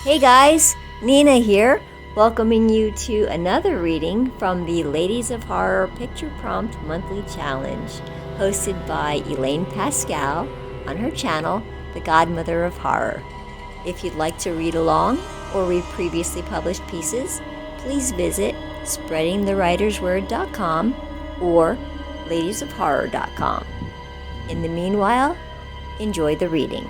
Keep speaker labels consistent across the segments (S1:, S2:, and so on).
S1: Hey guys, Nina here, welcoming you to another reading from the Ladies of Horror Picture Prompt Monthly Challenge, hosted by Elaine Pascale on her channel, The Godmother of Horror. If you'd like to read along or read previously published pieces, please visit spreadingthewritersword.com or ladiesofhorror.com. In the meanwhile, enjoy the reading.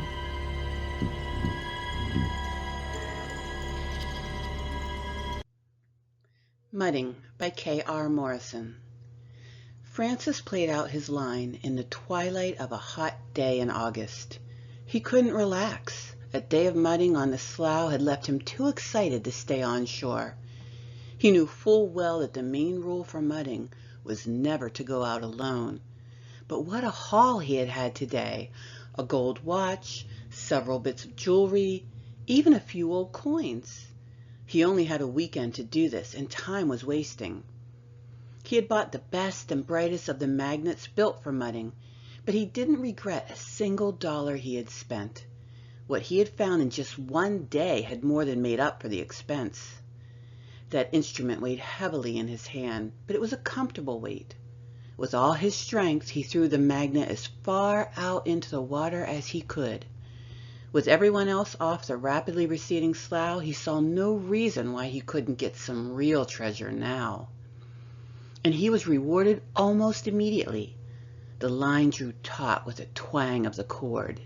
S2: Mudding by KR Morrison. Francis played out his line in the twilight of a hot day in August. He couldn't relax. A day of mudding on the slough had left him too excited to stay on shore. He knew full well that the main rule for mudding was never to go out alone. But what a haul he had had today! A gold watch, several bits of jewelry, even a few old coins. He only had a weekend to do this, and time was wasting. He had bought the best and brightest of the magnets built for mudding, but he didn't regret a single dollar he had spent. What he had found in just one day had more than made up for the expense. That instrument weighed heavily in his hand, but it was a comfortable weight. With all his strength, he threw the magnet as far out into the water as he could. With everyone else off the rapidly receding slough, he saw no reason why he couldn't get some real treasure now. And he was rewarded almost immediately. The line drew taut with a twang of the cord.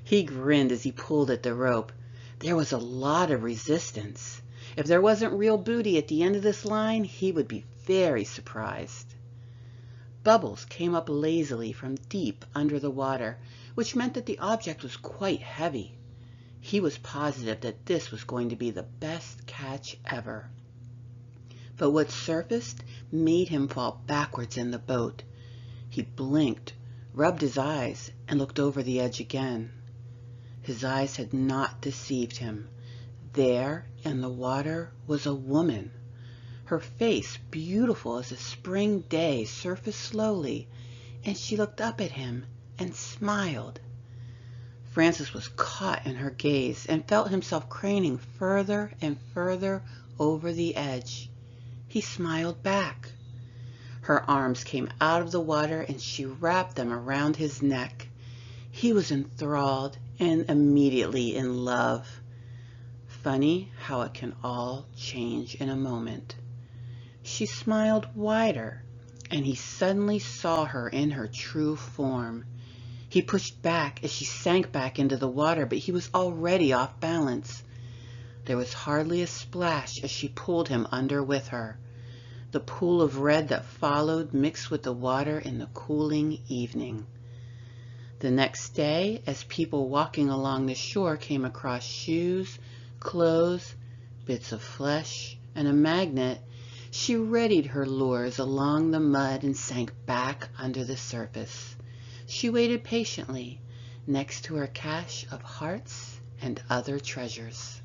S2: He grinned as he pulled at the rope. There was a lot of resistance. If there wasn't real booty at the end of this line, he would be very surprised. Bubbles came up lazily from deep under the water, which meant that the object was quite heavy. He was positive that this was going to be the best catch ever. But what surfaced made him fall backwards in the boat. He blinked, rubbed his eyes, and looked over the edge again. His eyes had not deceived him. There in the water was a woman. Her face, beautiful as a spring day, surfaced slowly, and she looked up at him and smiled. Francis was caught in her gaze and felt himself craning further and further over the edge. He smiled back. Her arms came out of the water and she wrapped them around his neck. He was enthralled and immediately in love. Funny how it can all change in a moment. She smiled wider, and he suddenly saw her in her true form. He pushed back as she sank back into the water, but he was already off balance. There was hardly a splash as she pulled him under with her. The pool of red that followed mixed with the water in the cooling evening. The next day, as people walking along the shore came across shoes, clothes, bits of flesh, and a magnet, she readied her lures along the mud and sank back under the surface. She waited patiently next to her cache of hearts and other treasures.